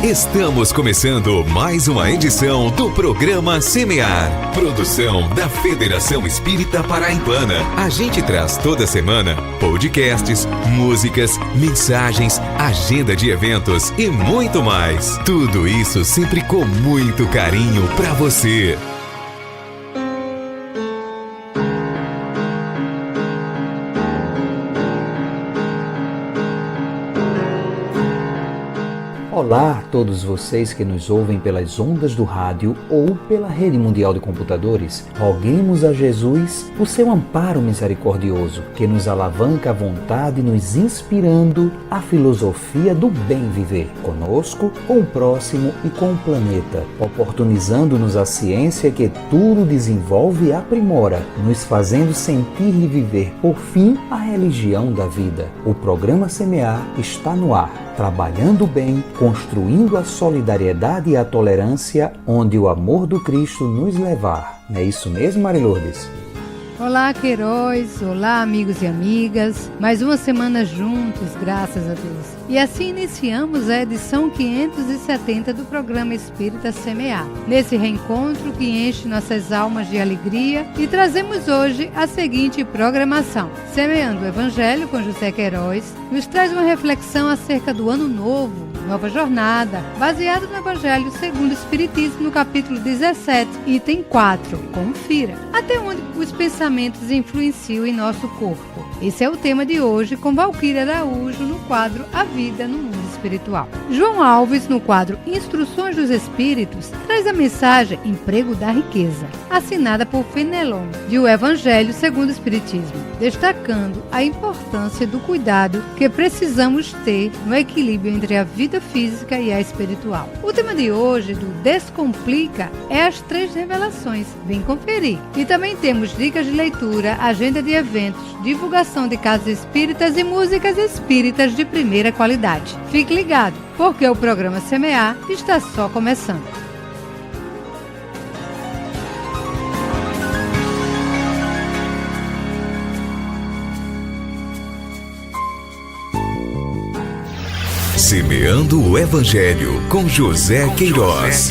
Estamos começando mais uma edição do programa Semear, produção da Federação Espírita Paraibana. A gente traz toda semana podcasts, músicas, mensagens, agenda de eventos e muito mais. Tudo isso sempre com muito carinho para você. Olá a todos vocês que nos ouvem pelas ondas do rádio ou pela rede mundial de computadores. Roguemos a Jesus o seu amparo misericordioso, que nos alavanca à vontade, nos inspirando a filosofia do bem viver, conosco, com o próximo e com o planeta, oportunizando-nos a ciência que tudo desenvolve e aprimora, nos fazendo sentir e viver, por fim, a religião da vida. O programa Semear está no ar, trabalhando bem, construindo a solidariedade e a tolerância, onde o amor do Cristo nos levar. Não é isso mesmo, Mari Lourdes? Olá, Queiroz. Olá, amigos e amigas. Mais uma semana juntos, graças a Deus. E assim iniciamos a edição 570 do programa Espírita Semear. Nesse reencontro que enche nossas almas de alegria, e trazemos hoje a seguinte programação. Semeando o Evangelho com José Queiroz nos traz uma reflexão acerca do Ano Novo, Nova Jornada, baseado no Evangelho segundo o Espiritismo, no capítulo 17, item 4. Confira. Até onde os pensamentos influenciam em nosso corpo. Esse é o tema de hoje, com Valquíria Araújo no quadro A Vida no Mundo Espiritual. João Alves, no quadro Instruções dos Espíritos, traz a mensagem Emprego da Riqueza, assinada por Fenelon, de O Evangelho segundo o Espiritismo, destacando a importância do cuidado que precisamos ter no equilíbrio entre a vida física e a espiritual. O tema de hoje, do Descomplica, é as 3 revelações. Vem conferir. E também temos dicas de leitura, agenda de eventos, divulgação de casas espíritas e músicas espíritas de primeira qualidade. Fique ligado, porque o programa Semear está só começando. Semeando o Evangelho com José Queiroz.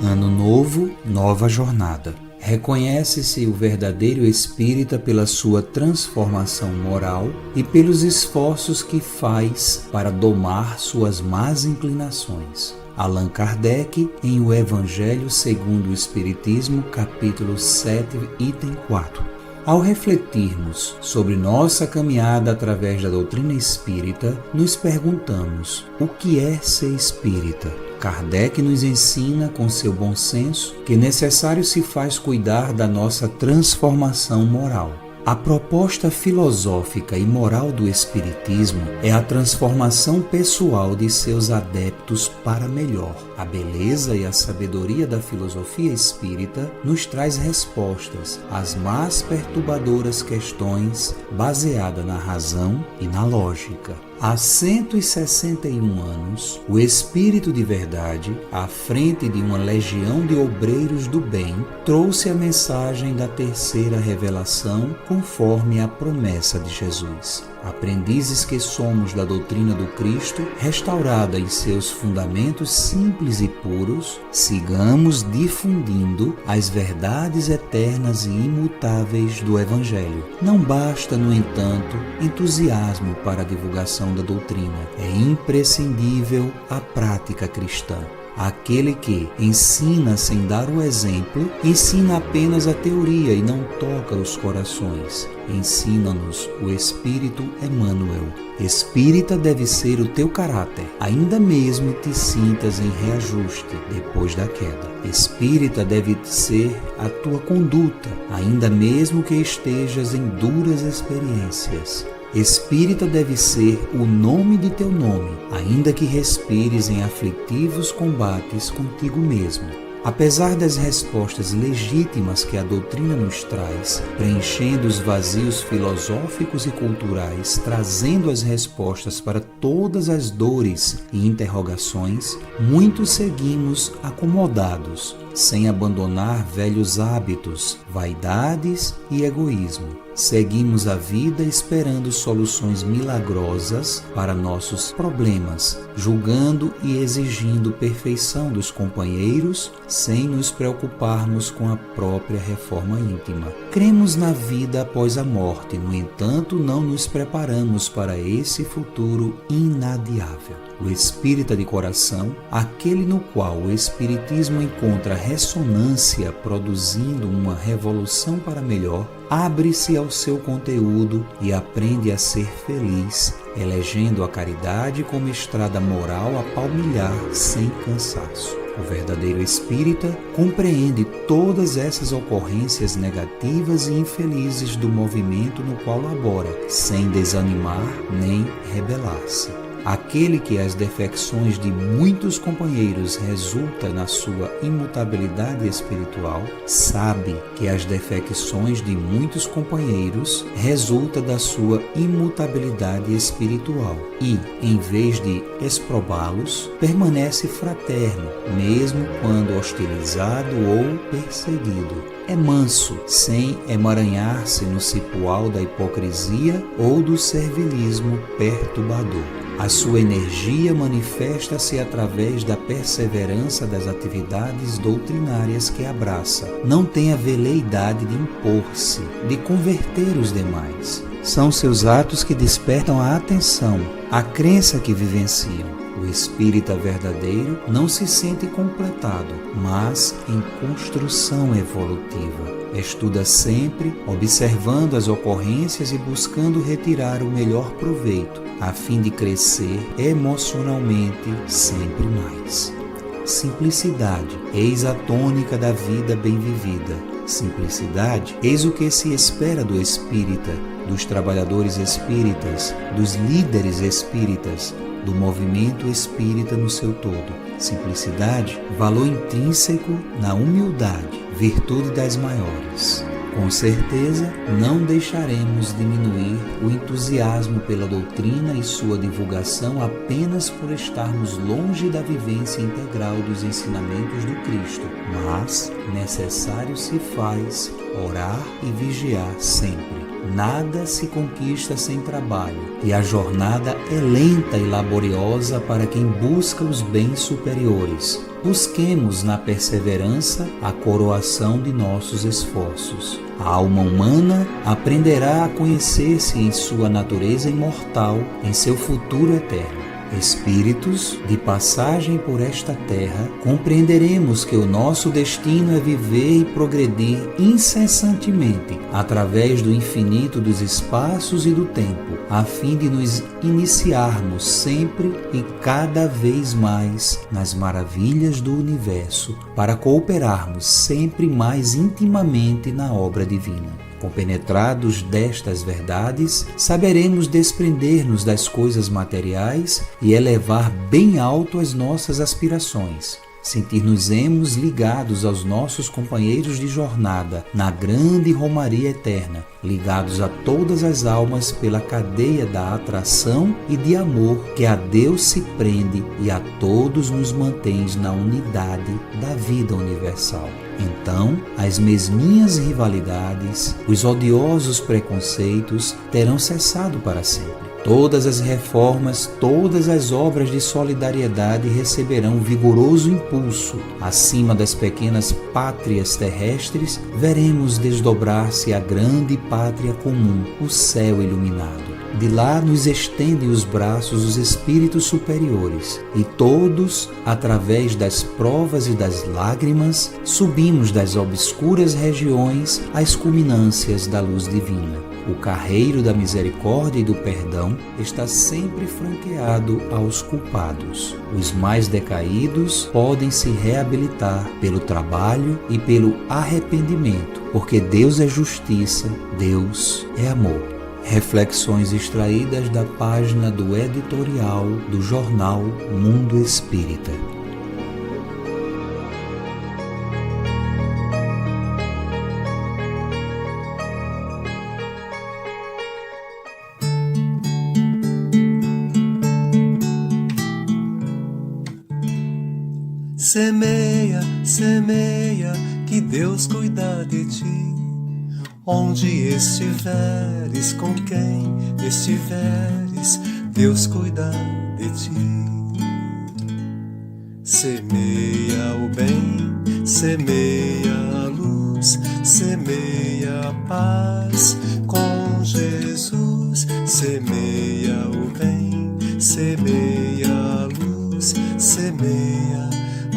Ano novo, nova jornada. Reconhece-se o verdadeiro espírita pela sua transformação moral e pelos esforços que faz para domar suas más inclinações. Allan Kardec, em O Evangelho segundo o Espiritismo, capítulo 7, item 4. Ao refletirmos sobre nossa caminhada através da doutrina espírita, nos perguntamos: o que é ser espírita? Kardec nos ensina, com seu bom senso, que necessário se faz cuidar da nossa transformação moral. A proposta filosófica e moral do Espiritismo é a transformação pessoal de seus adeptos para melhor. A beleza e a sabedoria da filosofia espírita nos traz respostas às mais perturbadoras questões baseadas na razão e na lógica. Há 161 anos, o Espírito de Verdade, à frente de uma legião de obreiros do bem, trouxe a mensagem da terceira revelação conforme a promessa de Jesus. Aprendizes que somos da doutrina do Cristo, restaurada em seus fundamentos simples e puros, sigamos difundindo as verdades eternas e imutáveis do Evangelho. Não basta, no entanto, entusiasmo para a divulgação da doutrina. É imprescindível a prática cristã. Aquele que ensina sem dar o exemplo, ensina apenas a teoria e não toca os corações. Ensina-nos o Espírito Emmanuel. Espírita deve ser o teu caráter, ainda mesmo te sintas em reajuste depois da queda. Espírita deve ser a tua conduta, ainda mesmo que estejas em duras experiências. Espírita deve ser o nome de teu nome, ainda que respires em aflitivos combates contigo mesmo. Apesar das respostas legítimas que a doutrina nos traz, preenchendo os vazios filosóficos e culturais, trazendo as respostas para todas as dores e interrogações, muitos seguimos acomodados, sem abandonar velhos hábitos, vaidades e egoísmo. Seguimos a vida esperando soluções milagrosas para nossos problemas, julgando e exigindo perfeição dos companheiros, sem nos preocuparmos com a própria reforma íntima. Cremos na vida após a morte, no entanto, não nos preparamos para esse futuro inadiável. O espírita de coração, aquele no qual o espiritismo encontra ressonância, produzindo uma revolução para melhor, abre-se ao seu conteúdo e aprende a ser feliz, elegendo a caridade como estrada moral a palmilhar sem cansaço. O verdadeiro espírita compreende todas essas ocorrências negativas e infelizes do movimento no qual labora, sem desanimar nem rebelar-se. Aquele que as defecções de muitos companheiros resulta na sua imutabilidade espiritual, sabe que as defecções de muitos companheiros resulta da sua imutabilidade espiritual e, em vez de exprobá-los, permanece fraterno, mesmo quando hostilizado ou perseguido. É manso, sem emaranhar-se no cipoal da hipocrisia ou do servilismo perturbador. A sua energia manifesta-se através da perseverança das atividades doutrinárias que abraça. Não tem a veleidade de impor-se, de converter os demais. São seus atos que despertam a atenção, a crença que vivenciam. O espírita verdadeiro não se sente completado, mas em construção evolutiva. Estuda sempre, observando as ocorrências e buscando retirar o melhor proveito, a fim de crescer emocionalmente sempre mais. Simplicidade, eis a tônica da vida bem vivida. Simplicidade, eis o que se espera do espírita, dos trabalhadores espíritas, dos líderes espíritas, do movimento espírita no seu todo. Simplicidade, valor intrínseco na humildade, virtude das maiores. Com certeza, não deixaremos diminuir o entusiasmo pela doutrina e sua divulgação apenas por estarmos longe da vivência integral dos ensinamentos do Cristo, mas necessário se faz orar e vigiar sempre. Nada se conquista sem trabalho, e a jornada é lenta e laboriosa para quem busca os bens superiores. Busquemos na perseverança a coroação de nossos esforços. A alma humana aprenderá a conhecer-se em sua natureza imortal, em seu futuro eterno. Espíritos de passagem por esta terra, compreenderemos que o nosso destino é viver e progredir incessantemente através do infinito dos espaços e do tempo, a fim de nos iniciarmos sempre e cada vez mais nas maravilhas do universo, para cooperarmos sempre mais intimamente na obra divina. Compenetrados destas verdades, saberemos desprender-nos das coisas materiais e elevar bem alto as nossas aspirações. Sentir-nos-emos ligados aos nossos companheiros de jornada na grande romaria eterna, ligados a todas as almas pela cadeia da atração e de amor que a Deus se prende e a todos nos mantém na unidade da vida universal. Então, as mesminhas rivalidades, os odiosos preconceitos terão cessado para sempre. Todas as reformas, todas as obras de solidariedade receberão vigoroso impulso. Acima das pequenas pátrias terrestres, veremos desdobrar-se a grande pátria comum, o céu iluminado. De lá nos estendem os braços os espíritos superiores, e todos, através das provas e das lágrimas, subimos das obscuras regiões às culminâncias da luz divina. O carreiro da misericórdia e do perdão está sempre franqueado aos culpados. Os mais decaídos podem se reabilitar pelo trabalho e pelo arrependimento, porque Deus é justiça, Deus é amor. Reflexões extraídas da página do editorial do jornal Mundo Espírita. Semeia, semeia, que Deus cuida de ti. Onde estiveres, com quem estiveres, Deus cuida de ti. Semeia o bem, semeia a luz, semeia a paz com Jesus. Semeia o bem, semeia a luz, semeia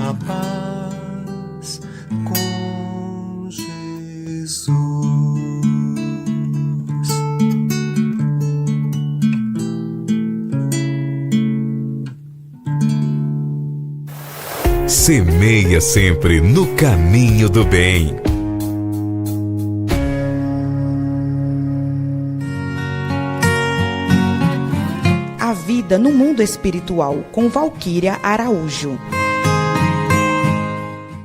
a paz com Jesus. Semeia sempre no caminho do bem. A vida no mundo espiritual, com Valquíria Araújo.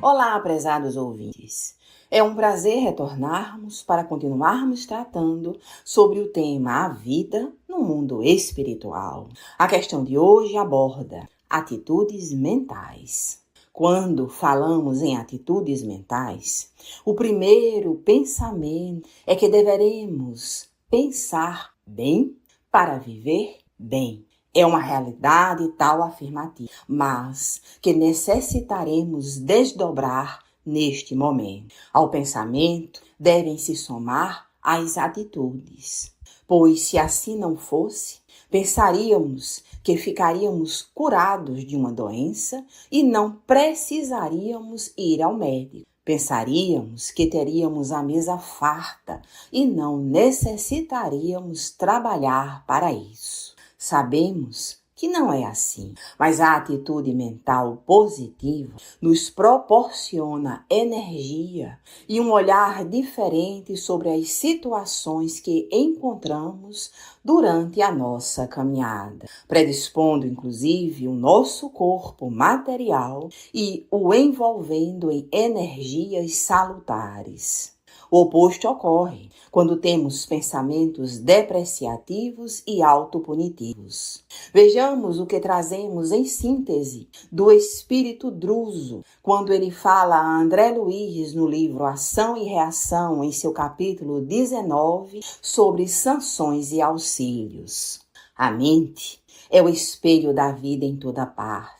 Olá, prezados ouvintes. É um prazer retornarmos para continuarmos tratando sobre o tema A Vida no Mundo Espiritual. A questão de hoje aborda atitudes mentais. Quando falamos em atitudes mentais, o primeiro pensamento é que deveremos pensar bem para viver bem. É uma realidade tal afirmativa, mas que necessitaremos desdobrar neste momento. Ao pensamento devem se somar as atitudes, pois se assim não fosse, pensaríamos que ficaríamos curados de uma doença e não precisaríamos ir ao médico. Pensaríamos que teríamos a mesa farta e não necessitaríamos trabalhar para isso. Sabemos que não é assim, mas a atitude mental positiva nos proporciona energia e um olhar diferente sobre as situações que encontramos durante a nossa caminhada, predispondo inclusive o nosso corpo material e o envolvendo em energias salutares. O oposto ocorre quando temos pensamentos depreciativos e autopunitivos. Vejamos o que trazemos em síntese do espírito Druso, quando ele fala a André Luiz no livro Ação e Reação, em seu capítulo 19, sobre sanções e auxílios. A mente é o espelho da vida em toda parte.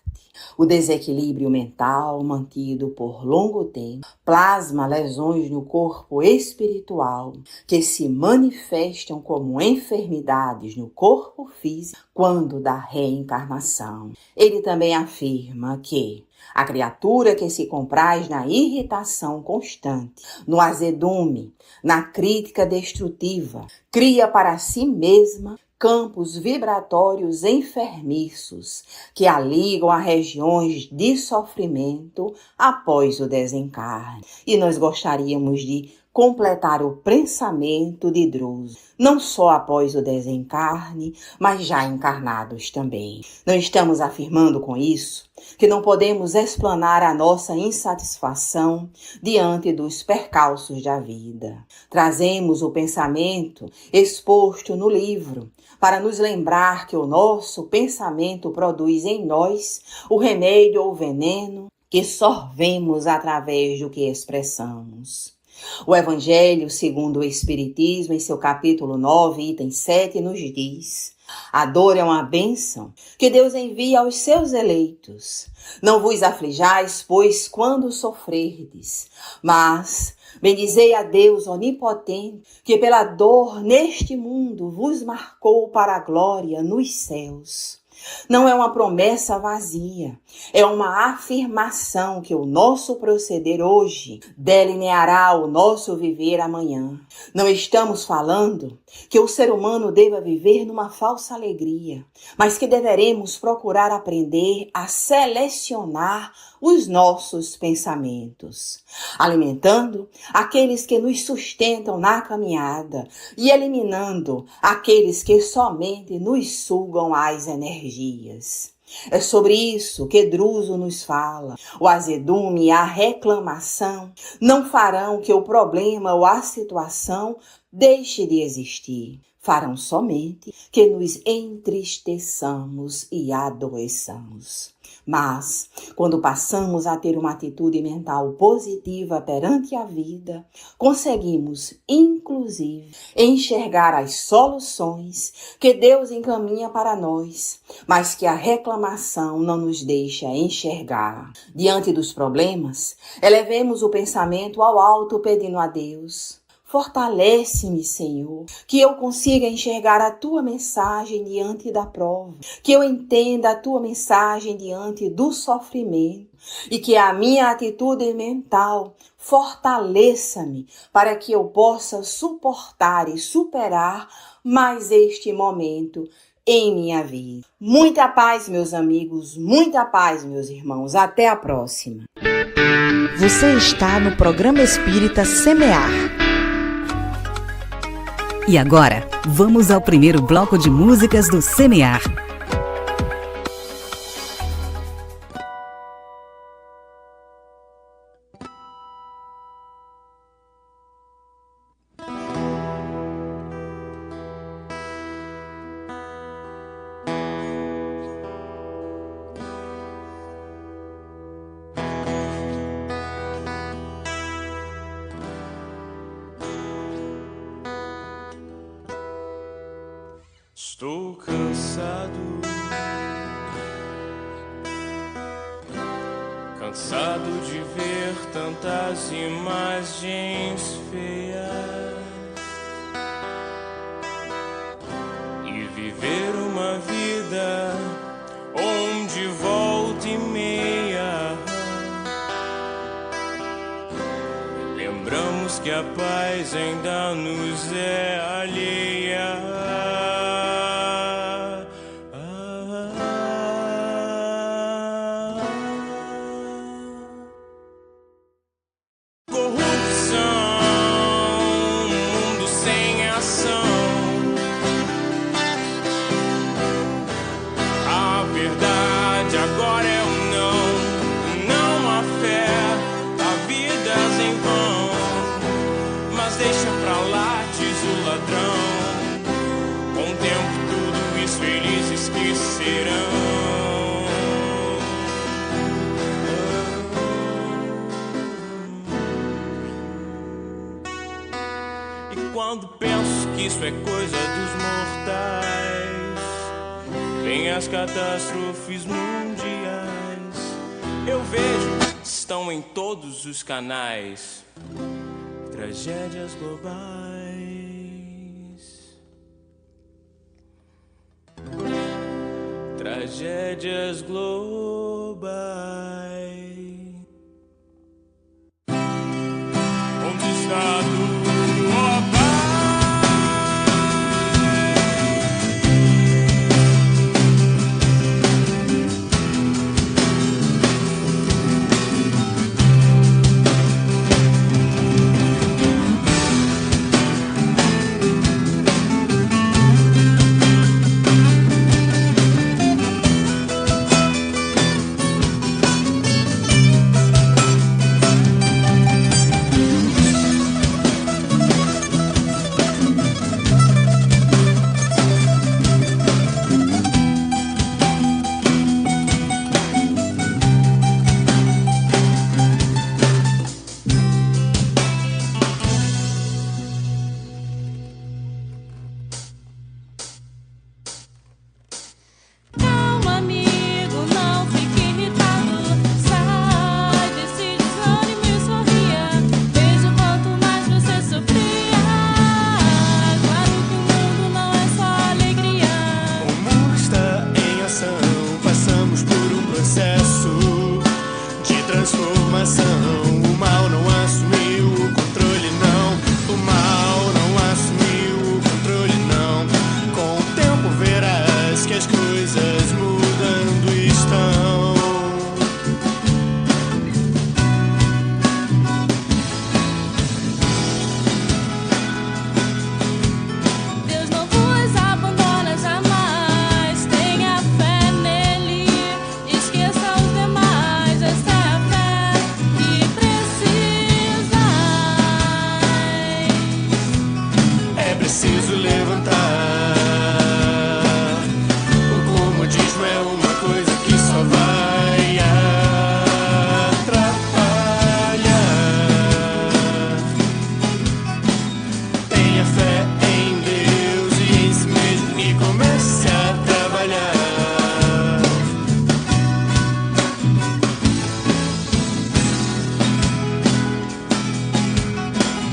O desequilíbrio mental mantido por longo tempo plasma lesões no corpo espiritual que se manifestam como enfermidades no corpo físico quando da reencarnação. Ele também afirma que a criatura que se compraz na irritação constante, no azedume, na crítica destrutiva, cria para si mesma campos vibratórios enfermiços que a ligam a regiões de sofrimento após o desencarne. E nós gostaríamos de completar o pensamento de Druso, não só após o desencarne, mas já encarnados também. Não estamos afirmando com isso que não podemos explanar a nossa insatisfação diante dos percalços da vida. Trazemos o pensamento exposto no livro para nos lembrar que o nosso pensamento produz em nós o remédio ou veneno que sorvemos através do que expressamos. O Evangelho segundo o Espiritismo, em seu capítulo 9, item 7, nos diz: a dor é uma bênção que Deus envia aos seus eleitos. Não vos aflijais, pois, quando sofrerdes, mas bendizei a Deus onipotente, que pela dor neste mundo vos marcou para a glória nos céus. Não é uma promessa vazia, é uma afirmação que o nosso proceder hoje delineará o nosso viver amanhã. Não estamos falando que o ser humano deva viver numa falsa alegria, mas que deveremos procurar aprender a selecionar os nossos pensamentos, alimentando aqueles que nos sustentam na caminhada e eliminando aqueles que somente nos sugam as energias. É sobre isso que Druso nos fala. O azedume e a reclamação não farão que o problema ou a situação deixe de existir. Farão somente que nos entristeçamos e adoeçamos. Mas, quando passamos a ter uma atitude mental positiva perante a vida, conseguimos, inclusive, enxergar as soluções que Deus encaminha para nós, mas que a reclamação não nos deixa enxergar. Diante dos problemas, elevemos o pensamento ao alto pedindo a Deus: fortalece-me, Senhor, que eu consiga enxergar a Tua mensagem diante da prova, que eu entenda a Tua mensagem diante do sofrimento e que a minha atitude mental fortaleça-me para que eu possa suportar e superar mais este momento em minha vida. Muita paz, meus amigos, muita paz, meus irmãos. Até a próxima. Você está no programa Espírita Semear. E agora, vamos ao primeiro bloco de músicas do Semear. Estou cansado de ver tantas imagens feias e viver uma vida onde volta e meia lembramos que a paz ainda nos é alheia. Quando penso que isso é coisa dos mortais, vem as catástrofes mundiais. Eu vejo, estão em todos os canais, tragédias globais. Tragédias globais. Onde está tudo? preciso levantar. O comodismo é uma coisa que só vai atrapalhar. Tenha fé em Deus e em si mesmo e comece a trabalhar.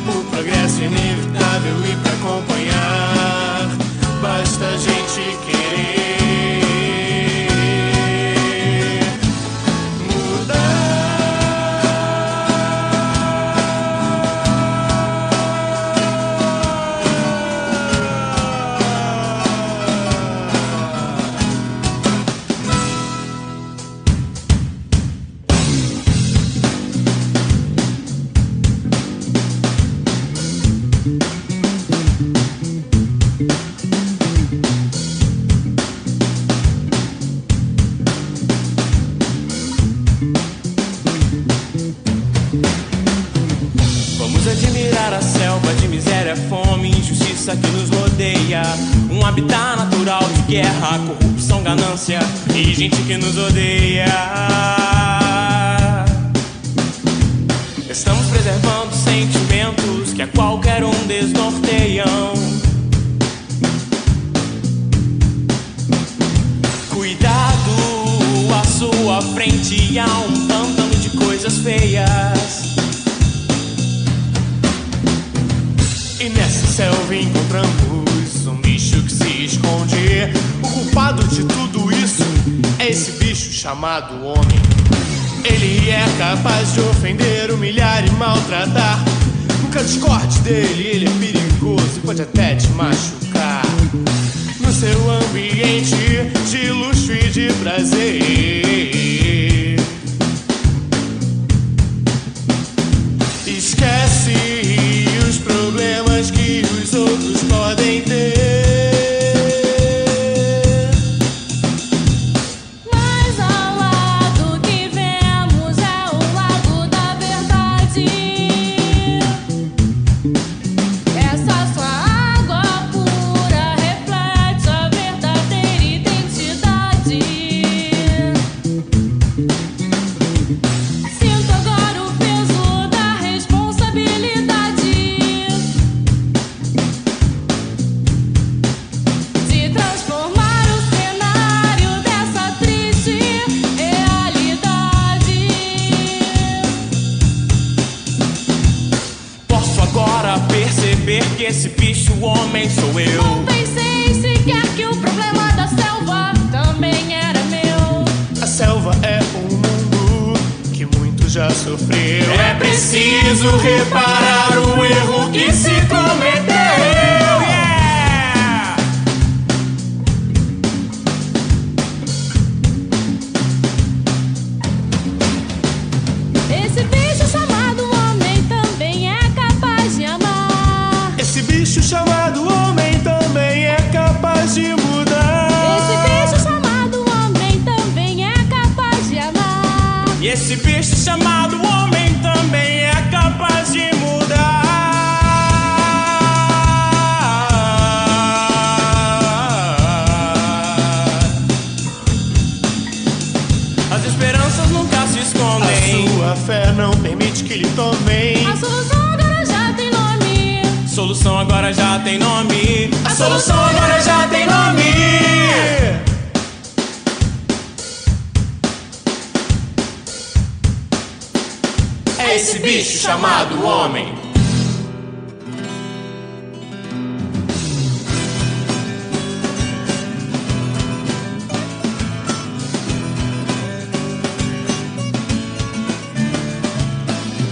O progresso é inevitável e para acompanhar basta a gente querer mudar. Vamos admirar a selva de miséria, fome e injustiça que nos rodeia. Um habitat natural de guerra, corrupção, ganância e gente que nos odeia. Estamos preservando sentimentos que a qualquer um desnorteiam. Cuidado, à sua frente há um pântano de coisas feias. E nessa selva encontramos um bicho que se esconde. O culpado de tudo isso é esse bicho chamado homem. Ele é capaz de ofender, humilhar e maltratar. Nunca discorde dele, ele é perigoso e pode até te machucar. No seu ambiente de luxo e de prazer, esquece os problemas que os outros podem ter. Mas ao lado que vemos é o lado da verdade. Essa sua água pura reflete a verdadeira identidade. Sinto agora o peso da responsabilidade de transformar o cenário dessa triste realidade. Posso agora perceber que esse bicho homem sou eu. Não pensei sequer que o problema da selva também era meu. A selva é um mundo que muito já sofreu. É preciso reparar o erro que se cometeu. Yeah! Esse bicho chamado homem também é capaz de amar. Esse bicho chamado homem também é capaz de mudar. Esse bicho chamado homem também é capaz de amar. E esse bicho chamado homem também é capaz de mudar. As esperanças nunca se escondem. A sua fé não permite que lhe tomem. A solução agora já tem nome. Solução agora já tem nome. A solução agora já tem nome. É esse bicho chamado homem.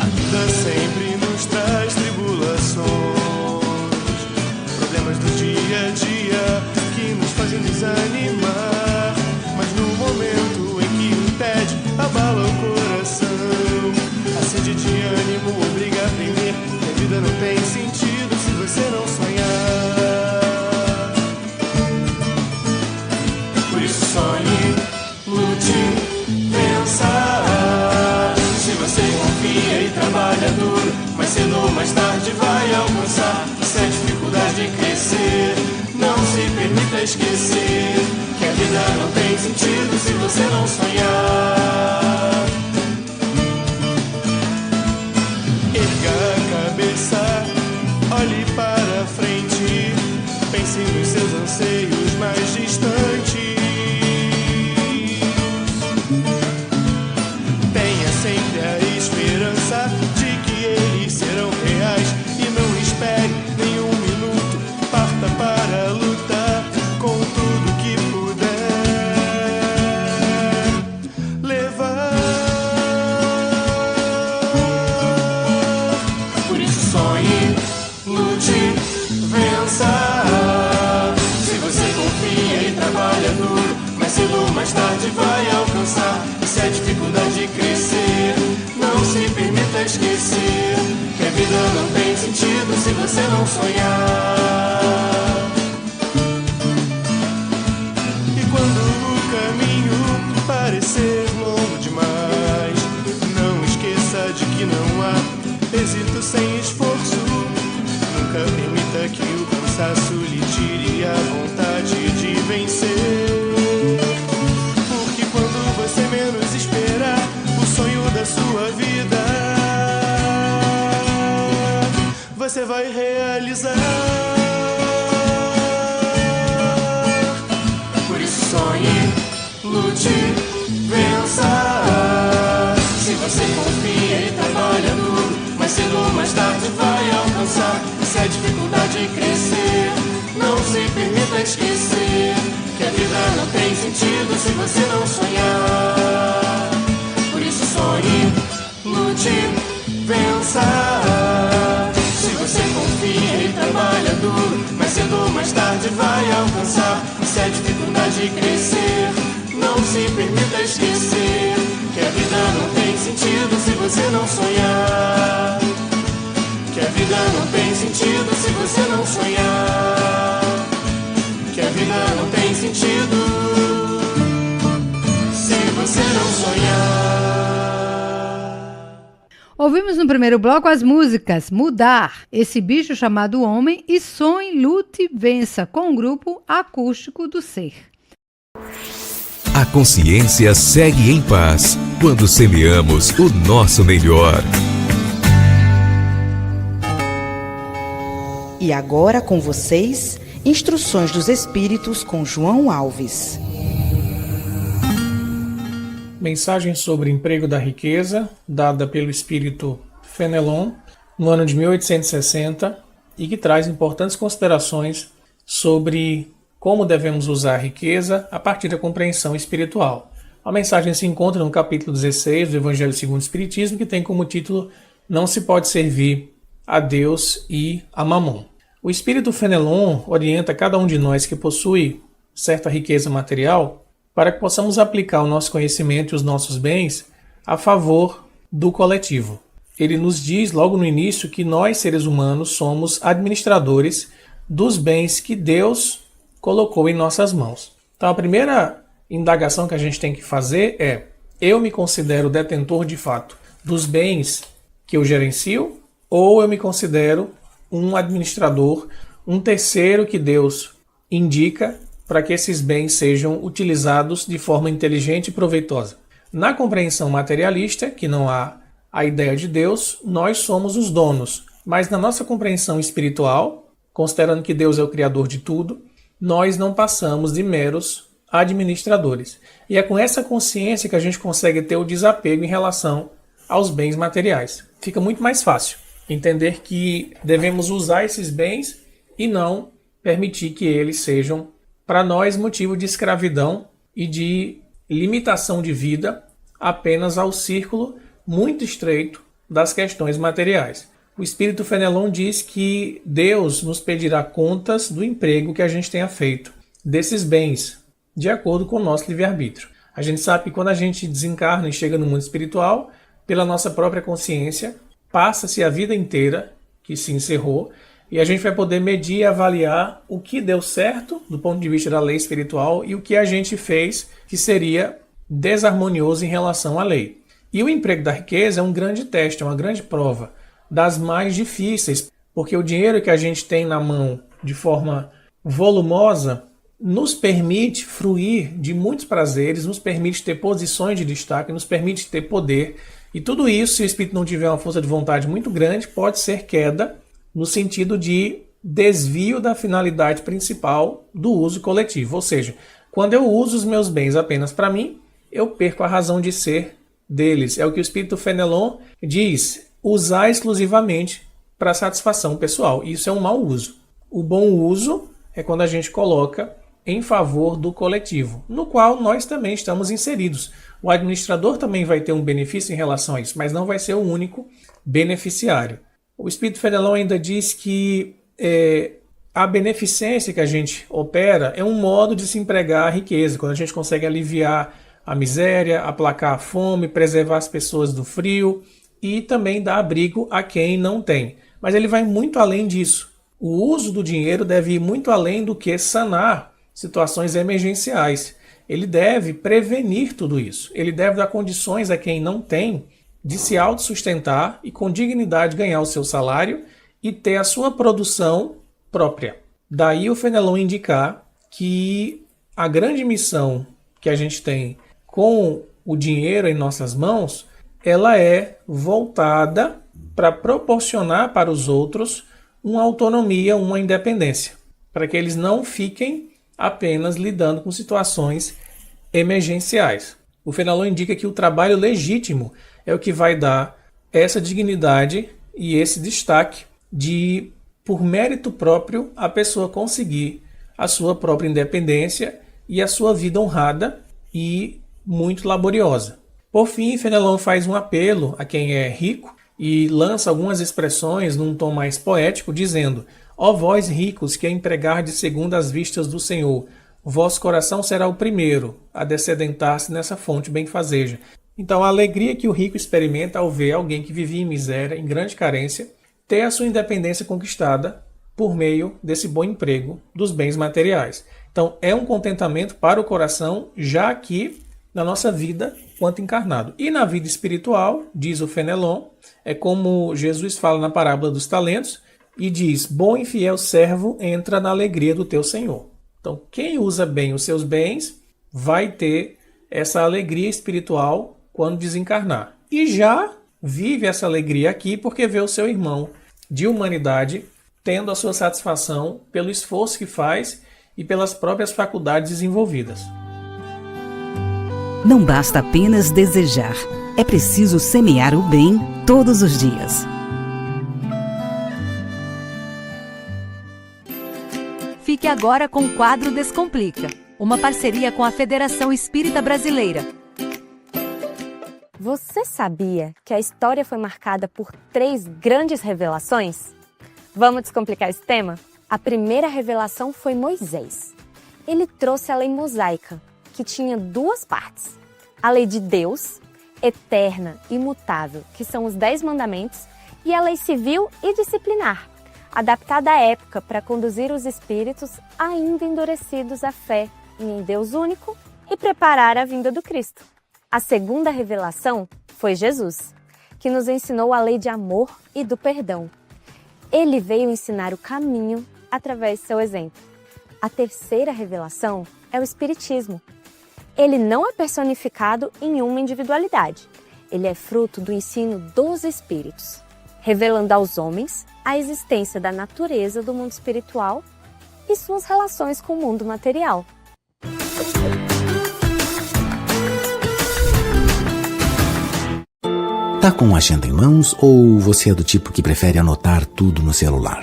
A vida sempre nos traz tribulações, problemas do dia a dia que nos fazem desanimar. Mas no momento em que o tédio abala o coração, a sede de ânimo obriga a aprender que a vida não tem sentido se você não sonhar. Por isso sonhe, lute, vença. Se você confia e trabalha duro, mais cedo ou mais tarde vai alcançar. Se a dificuldade crescer, crescer. Não se permita esquecer que a vida não tem sentido se você não sonhar. Erga a cabeça, olhe para frente, pense nos seus anseios mais distantes. Tenha sempre a esperança de que eles serão reais e não espere nenhum minuto. Parta para lutar com tudo que puder levar. Por isso sonhe, lute, vença. Se você confia e trabalha duro, mais cedo ou mais tarde vai alcançar. E se a dificuldade crescer, não se permita esquecer que a vida não tem sentido se você não sonhar. E quando o caminho parecer longo demais, não esqueça de que não há êxito sem esforço. Nunca permita que o cansaço lhe tire a vontade de vencer. Porque quando você menos esperar o sonho da sua vida, você vai realizar. Por isso sonhe, lute, vença. Se você confia e trabalha duro, mais cedo ou mais tarde vai alcançar. E se a dificuldade crescer, não se permita esquecer que a vida não tem sentido se você não sonhar. Por isso sonhe, lute, vença. Se você confia e trabalha duro, mais cedo ou mais tarde vai alcançar. E se a dificuldade crescer, não se permita esquecer que a vida não tem sentido se você não sonhar. Que a vida não tem sentido se você não sonhar. Que a vida não tem sentido se você não sonhar. Ouvimos no primeiro bloco as músicas Mudar, Esse Bicho Chamado Homem e Sonhe, Lute, Vença, com o grupo acústico do Ser. A consciência segue em paz quando semeamos o nosso melhor. E agora com vocês, Instruções dos Espíritos com João Alves. Mensagem sobre emprego da riqueza, dada pelo espírito Fenelon, no ano de 1860, e que traz importantes considerações sobre como devemos usar a riqueza a partir da compreensão espiritual. A mensagem se encontra no capítulo 16 do Evangelho segundo o Espiritismo, que tem como título Não se pode servir a Deus e a Mamon. O espírito Fenelon orienta cada um de nós que possui certa riqueza material para que possamos aplicar o nosso conhecimento e os nossos bens a favor do coletivo. Ele nos diz logo no início que nós, seres humanos, somos administradores dos bens que Deus colocou em nossas mãos. Então a primeira indagação que a gente tem que fazer é: eu me considero detentor de fato dos bens que eu gerencio, ou eu me considero um administrador, um terceiro que Deus indica para que esses bens sejam utilizados de forma inteligente e proveitosa? Na compreensão materialista, que não há a ideia de Deus, nós somos os donos, mas na nossa compreensão espiritual, considerando que Deus é o criador de tudo, nós não passamos de meros administradores. E é com essa consciência que a gente consegue ter o desapego em relação aos bens materiais. Fica muito mais fácil entender que devemos usar esses bens e não permitir que eles sejam, para nós, motivo de escravidão e de limitação de vida apenas ao círculo muito estreito das questões materiais. O espírito Fenelon diz que Deus nos pedirá contas do emprego que a gente tenha feito desses bens, de acordo com o nosso livre-arbítrio. A gente sabe que quando a gente desencarna e chega no mundo espiritual, pela nossa própria consciência, passa-se a vida inteira que se encerrou e a gente vai poder medir e avaliar o que deu certo do ponto de vista da lei espiritual e o que a gente fez que seria desarmonioso em relação à lei. E o emprego da riqueza é um grande teste, é uma grande prova, das mais difíceis, porque o dinheiro que a gente tem na mão de forma volumosa, nos permite fruir de muitos prazeres, nos permite ter posições de destaque, nos permite ter poder. E tudo isso, se o espírito não tiver uma força de vontade muito grande, pode ser queda no sentido de desvio da finalidade principal do uso coletivo. Ou seja, quando eu uso os meus bens apenas para mim, eu perco a razão de ser deles. É o que o espírito Fenelon diz, usar exclusivamente para satisfação pessoal. Isso é um mau uso. O bom uso é quando a gente coloca em favor do coletivo, no qual nós também estamos inseridos. O administrador também vai ter um benefício em relação a isso, mas não vai ser o único beneficiário. O espírito Fenelon ainda diz que a beneficência que a gente opera é um modo de se empregar a riqueza, quando a gente consegue aliviar a miséria, aplacar a fome, preservar as pessoas do frio e também dar abrigo a quem não tem. Mas ele vai muito além disso. O uso do dinheiro deve ir muito além do que sanar situações emergenciais. Ele deve prevenir tudo isso. Ele deve dar condições a quem não tem de se autossustentar e com dignidade ganhar o seu salário e ter a sua produção própria. Daí o Fenelon indicar que a grande missão que a gente tem com o dinheiro em nossas mãos, ela é voltada para proporcionar para os outros uma autonomia, uma independência, para que eles não fiquem apenas lidando com situações emergenciais. O Fenelon indica que o trabalho legítimo é o que vai dar essa dignidade e esse destaque de, por mérito próprio, a pessoa conseguir a sua própria independência e a sua vida honrada e muito laboriosa. Por fim, Fenelon faz um apelo a quem é rico e lança algumas expressões num tom mais poético, dizendo: ó vós ricos que a empregardes segundo as vistas do Senhor, vosso coração será o primeiro a descedentar-se nessa fonte benfazeja. Então a alegria que o rico experimenta ao ver alguém que vivia em miséria, em grande carência, ter a sua independência conquistada por meio desse bom emprego dos bens materiais. Então é um contentamento para o coração já aqui na nossa vida quanto encarnado. E na vida espiritual, diz o Fenelon, é como Jesus fala na parábola dos talentos e diz: bom e fiel servo entra na alegria do teu Senhor. Então quem usa bem os seus bens vai ter essa alegria espiritual quando desencarnar. E já vive essa alegria aqui porque vê o seu irmão de humanidade tendo a sua satisfação pelo esforço que faz e pelas próprias faculdades desenvolvidas. Não basta apenas desejar, é preciso semear o bem todos os dias. Fique agora com o quadro Descomplica, uma parceria com a Federação Espírita Brasileira. Você sabia que a história foi marcada por 3 grandes revelações? Vamos descomplicar esse tema? A primeira revelação foi Moisés. Ele trouxe a lei mosaica, que tinha 2 partes. A lei de Deus, eterna, imutável, que são os 10 mandamentos, e a lei civil e disciplinar, adaptada à época para conduzir os espíritos ainda endurecidos à fé em Deus único e preparar a vinda do Cristo. A segunda revelação foi Jesus, que nos ensinou a lei de amor e do perdão. Ele veio ensinar o caminho através de seu exemplo. A terceira revelação é o Espiritismo. Ele não é personificado em uma individualidade. Ele é fruto do ensino dos Espíritos, revelando aos homens a existência da natureza do mundo espiritual e suas relações com o mundo material. Tá com a agenda em mãos ou você é do tipo que prefere anotar tudo no celular?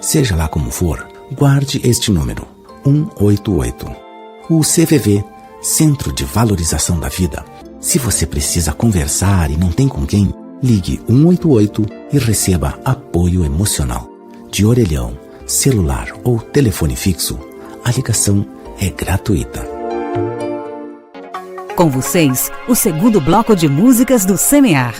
Seja lá como for, guarde este número, 188. O CVV, Centro de Valorização da Vida. Se você precisa conversar e não tem com quem, ligue 188 e receba apoio emocional. De orelhão, celular ou telefone fixo, a ligação é gratuita. Com vocês, o segundo bloco de músicas do Semear.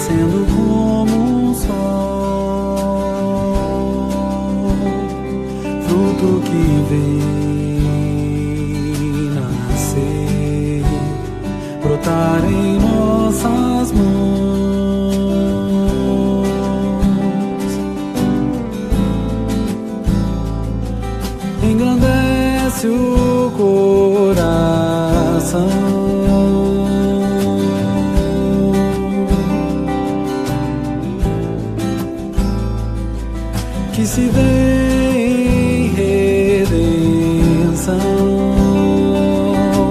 crescendo como um sol, fruto que vem nascer, brotar em nossas mãos, engrandece o coração. Que se vê em redenção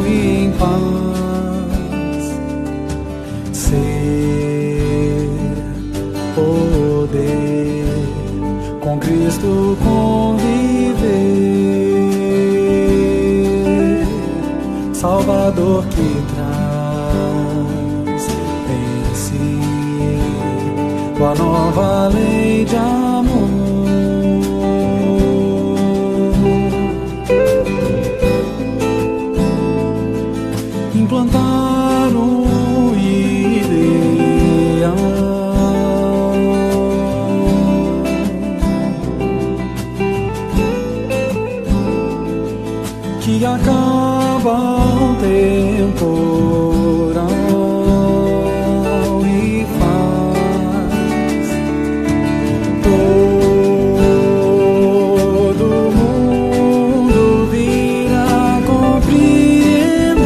e em paz, ser, poder, com Cristo conviver, Salvador que traz em si a nova lei de amor. Implantar o ideal que acaba o temporal e faz todo mundo vir a compreender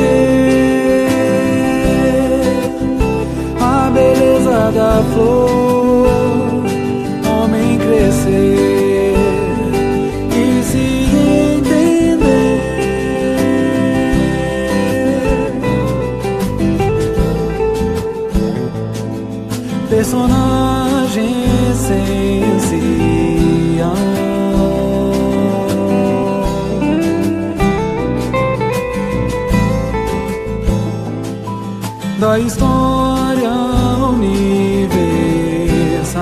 a beleza da flor, homem crescer e se entender. Personagem essencial da história universal,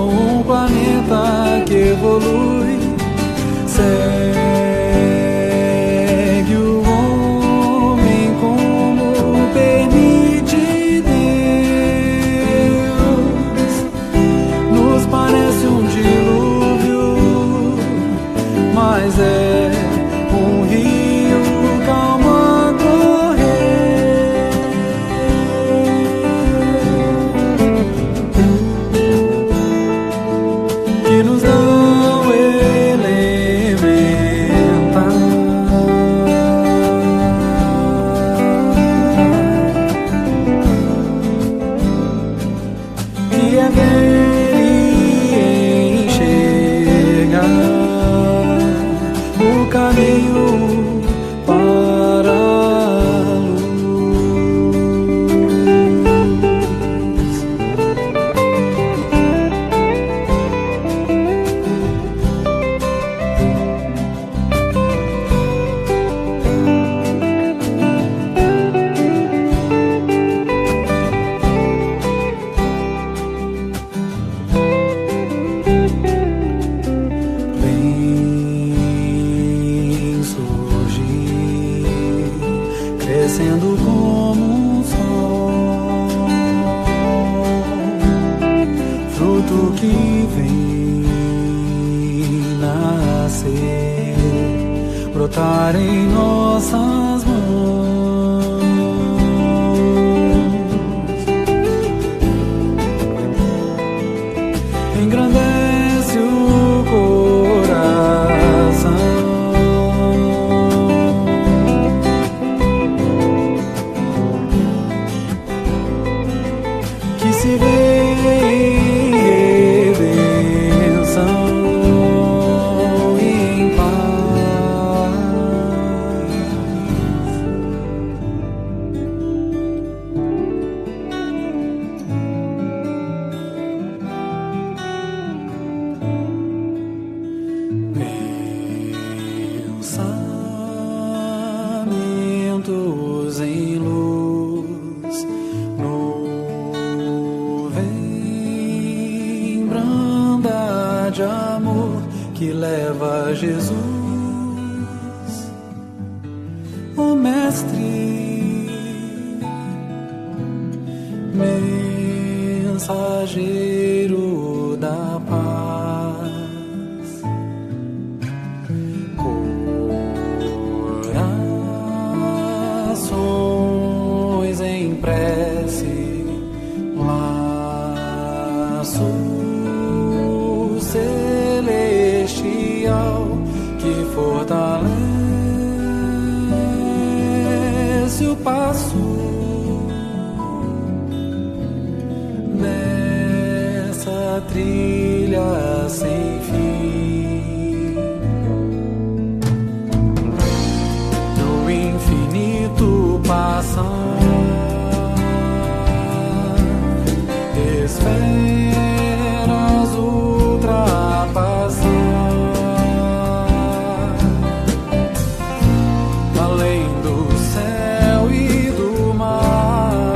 um planeta que evolui, segue o homem como permite Deus. Nos parece um dilúvio, mas é um rio calmo a correr, que nos dá o elementar que é ver e enxergar o caminho para a luz. Vem surgir, crescendo como um sol, fruto que vem nascer, brotar em nossas mãos, engrandece o coração. Que se vê em redenção e em paz. Pensamentos em luz, nuvem branda de amor que leva a Jesus, o Mestre, mensageiro da paz, corações em prece, laço celestial que fortalece o passo nessa trilha sem fim, do infinito passar, esferas ultrapassar, além do céu e do mar,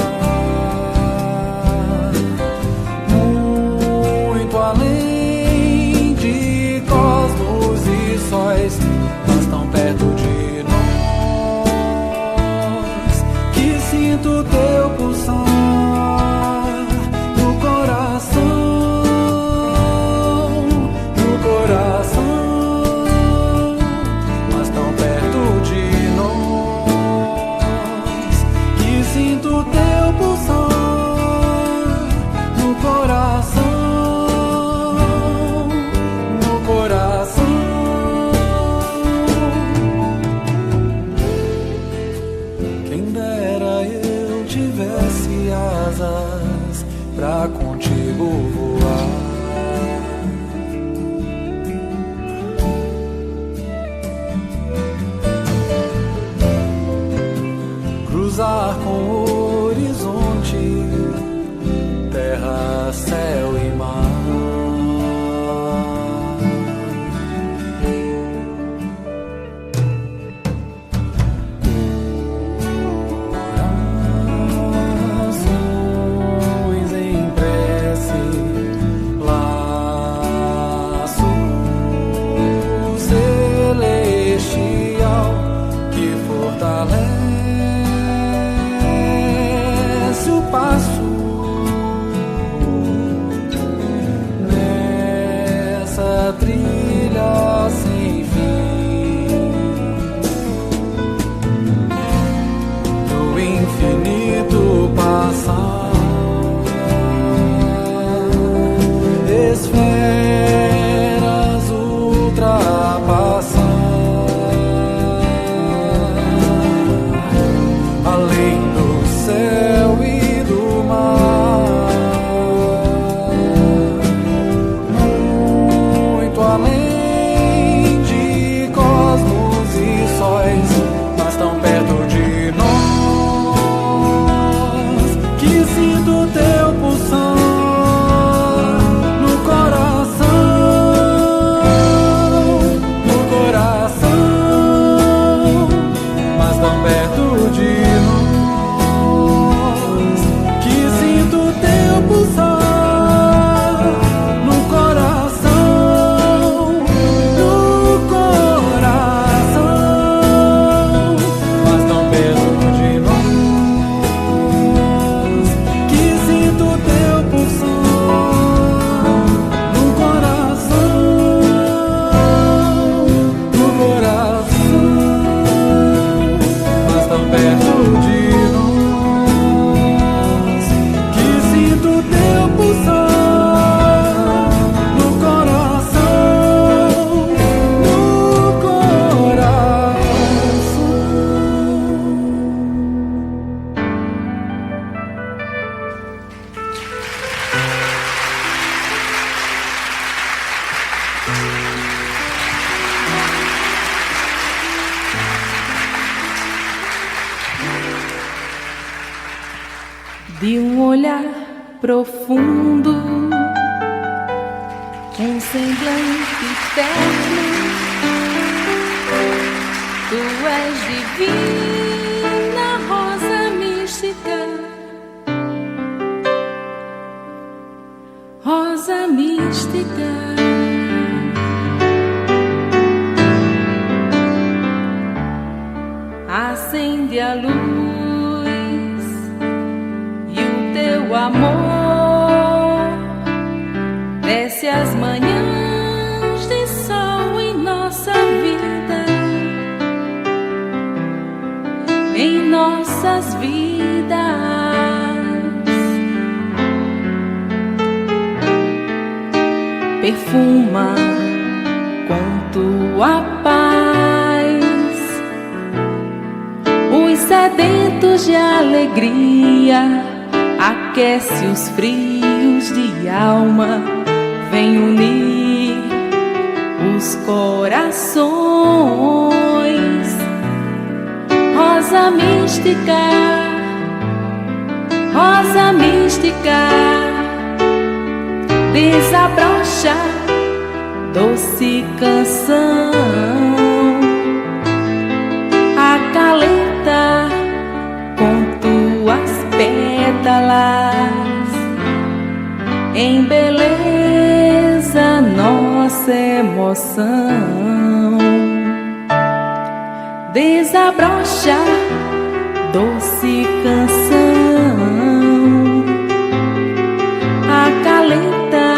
muito além de cosmos e sóis, mas tão perto de nós, que sinto teu pulsar no coração, mas tão perto de nós, que sinto teu pulsar no coração, no coração. Quem dera eu tivesse asas pra contigo voar, cruzar com o horizonte, terra, céu e mar. Corações em prece, laço celestial que fortalece o passo nessa trilha sem fim, do infinito passar, esferas ultrapassar, além do céu e do mar, muito além de cosmos e sóis, mas tão perto de nós, que sinto teu pulsar no coração, mas tão perto de nós, que sinto teu pulsar no coração, mas tão perto de nós, que sinto teu pulsar no coração, mas tão perto de nós, que sinto teu pulsar no coração, no coração. De um olhar profundo, um semblante terno, tu és divina rosa mística, rosa mística. Acende a luz e o teu nossas vidas. Perfuma com tua paz os sedentos de alegria, aquece os frios de alma, vem unir os corações. Rosa mística, desabrocha doce canção, acalenta com tuas pétalas, embeleza nossa emoção. Desabrocha doce canção, acalenta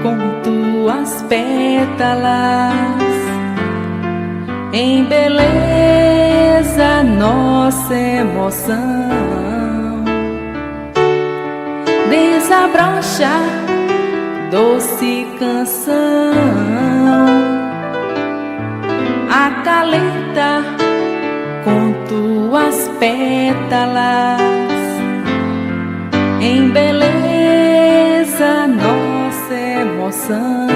com tuas pétalas, embeleza nossa emoção. Desabrocha doce canção, acalenta com tuas pétalas, embeleza nossa emoção.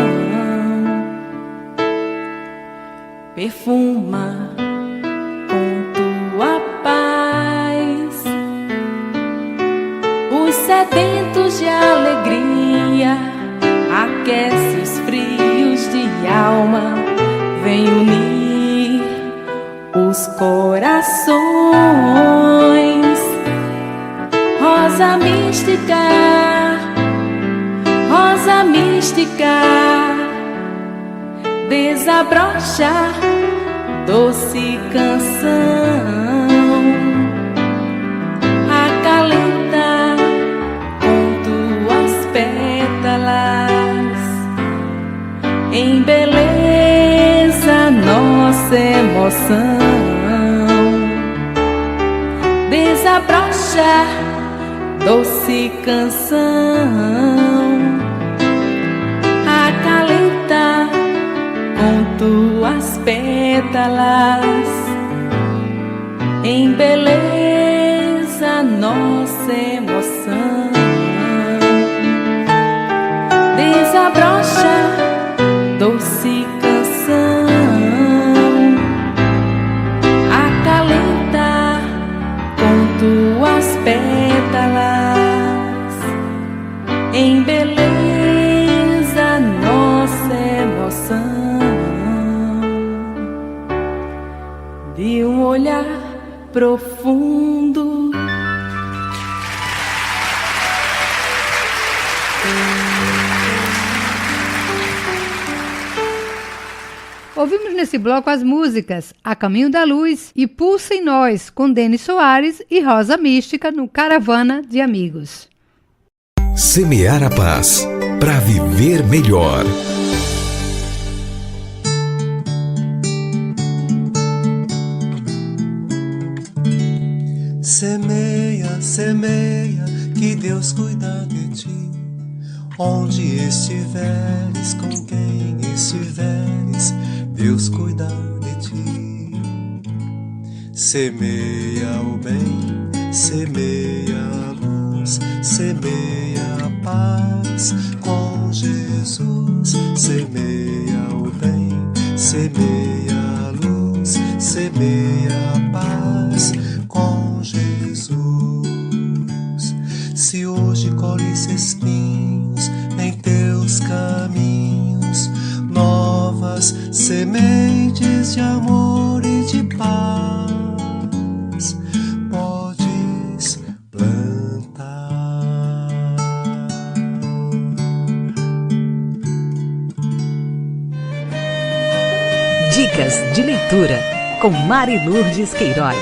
Perfuma com tua paz os sedentos de alegria, aquece os frios de alma, vem unir os corações. Rosa mística, desabrocha doce canção, acalenta com tuas pétalas, embeleza nossa emoção. Desabrocha doce canção, acalenta com tuas pétalas, embeleza nossa emoção. Desabrocha doce canção, acalenta com tuas pétalas, embeleza nossa emoção. De um olhar profundo, ouvimos nesse bloco as músicas A Caminho da Luz e Pulsa em Nós, com Denis Soares e Rosa Mística, no Caravana de Amigos. Semear a paz, para viver melhor. Semeia, semeia, que Deus cuida de ti. Onde estiveres, com quem estiveres, Deus cuida de ti. Semeia o bem, semeia a luz, semeia a paz com Jesus. Semeia o bem, semeia a luz, semeia a paz com Jesus. Se hoje colhes espinhos em teus caminhos, novas sementes de amor e de paz podes plantar. Dicas de leitura com Mari Lourdes Queiroz.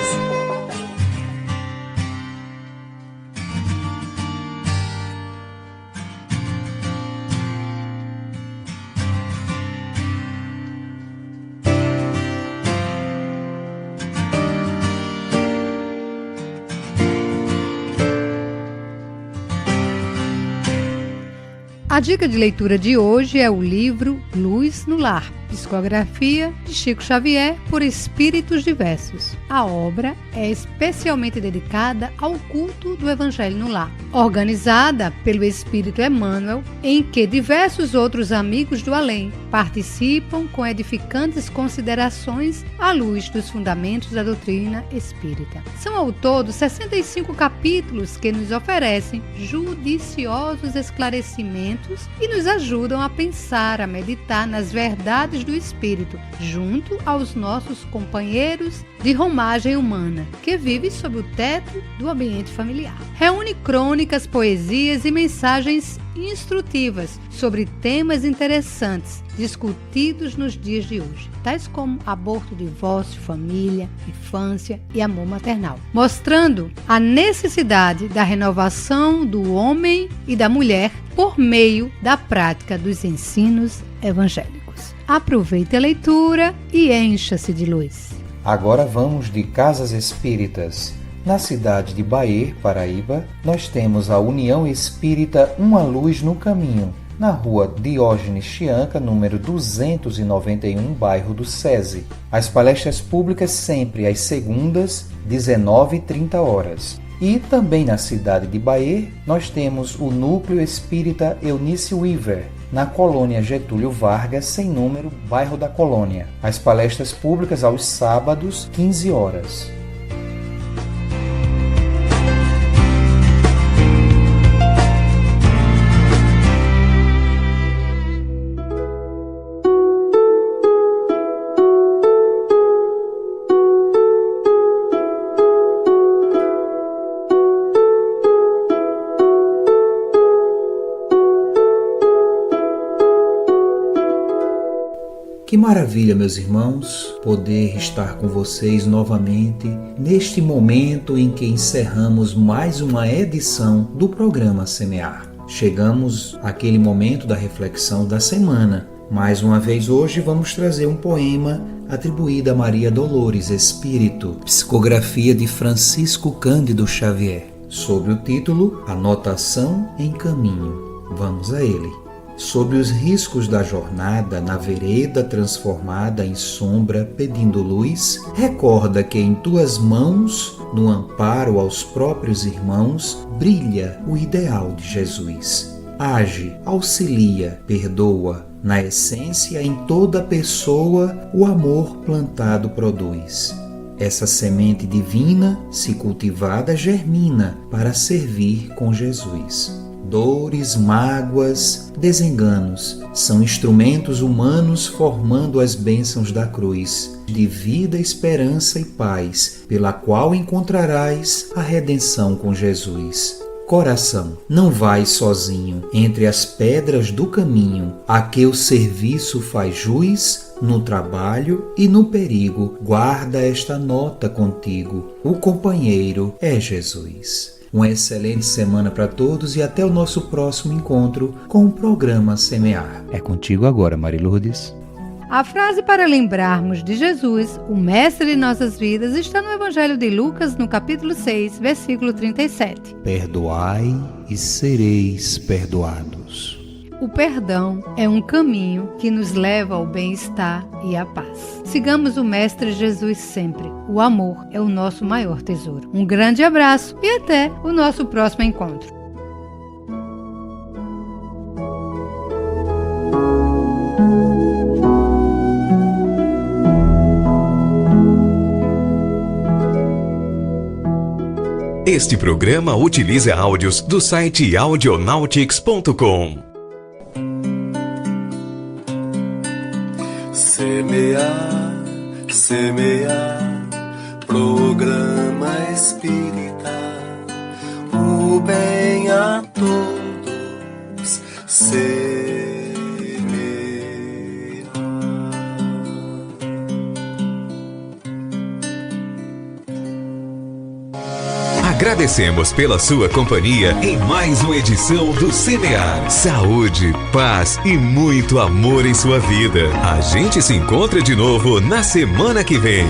A dica de leitura de hoje é o livro Luz no Lar, psicografia de Chico Xavier por espíritos diversos. A obra é especialmente dedicada ao culto do Evangelho no Lar, organizada pelo Espírito Emmanuel, em que diversos outros amigos do além participam com edificantes considerações à luz dos fundamentos da doutrina espírita. São ao todo 65 capítulos que nos oferecem judiciosos esclarecimentos e nos ajudam a pensar, a meditar nas verdades do Espírito, junto aos nossos companheiros de romagem humana, que vivem sob o teto do ambiente familiar. Reúne crônicas, poesias e mensagens instrutivas sobre temas interessantes discutidos nos dias de hoje, tais como aborto, divórcio, família, infância e amor maternal, mostrando a necessidade da renovação do homem e da mulher por meio da prática dos ensinos evangélicos. Aproveite a leitura e encha-se de luz. Agora vamos de Casas Espíritas. Na cidade de Bahia, Paraíba, nós temos a União Espírita Uma Luz no Caminho, na rua Diógenes Chianca, número 291, bairro do SESI. As palestras públicas sempre às segundas, 19h30. E também na cidade de Bahia, nós temos o Núcleo Espírita Eunice Weaver, na colônia Getúlio Vargas, sem número, bairro da Colônia. As palestras públicas aos sábados, 15h. Que maravilha, meus irmãos, poder estar com vocês novamente neste momento em que encerramos mais uma edição do programa Semear. Chegamos àquele momento da reflexão da semana. Mais uma vez hoje vamos trazer um poema atribuído a Maria Dolores Espírito, psicografia de Francisco Cândido Xavier, sob o título Anotação em Caminho. Vamos a ele. Sob os riscos da jornada, na vereda transformada em sombra, pedindo luz, recorda que em tuas mãos, no amparo aos próprios irmãos, brilha o ideal de Jesus. Age, auxilia, perdoa, na essência em toda pessoa o amor plantado produz. Essa semente divina, se cultivada, germina para servir com Jesus. Dores, mágoas, desenganos são instrumentos humanos formando as bênçãos da cruz, de vida, esperança e paz, pela qual encontrarás a redenção com Jesus. Coração, não vais sozinho entre as pedras do caminho, a que o serviço faz jus, no trabalho e no perigo, guarda esta nota contigo, o companheiro é Jesus. Uma excelente semana para todos e até o nosso próximo encontro com o programa Semear. É contigo agora, Marilourdes. A frase para lembrarmos de Jesus, o mestre de nossas vidas, está no Evangelho de Lucas, no capítulo 6, versículo 37. Perdoai e sereis perdoados. O perdão é um caminho que nos leva ao bem-estar e à paz. Sigamos o Mestre Jesus sempre. O amor é o nosso maior tesouro. Um grande abraço e até o nosso próximo encontro. Este programa utiliza áudios do site audionautics.com. Semear, semear, programa espírita, o bem a todos semear. Agradecemos pela sua companhia em mais uma edição do Semear. Saúde, paz e muito amor em sua vida. A gente se encontra de novo na semana que vem.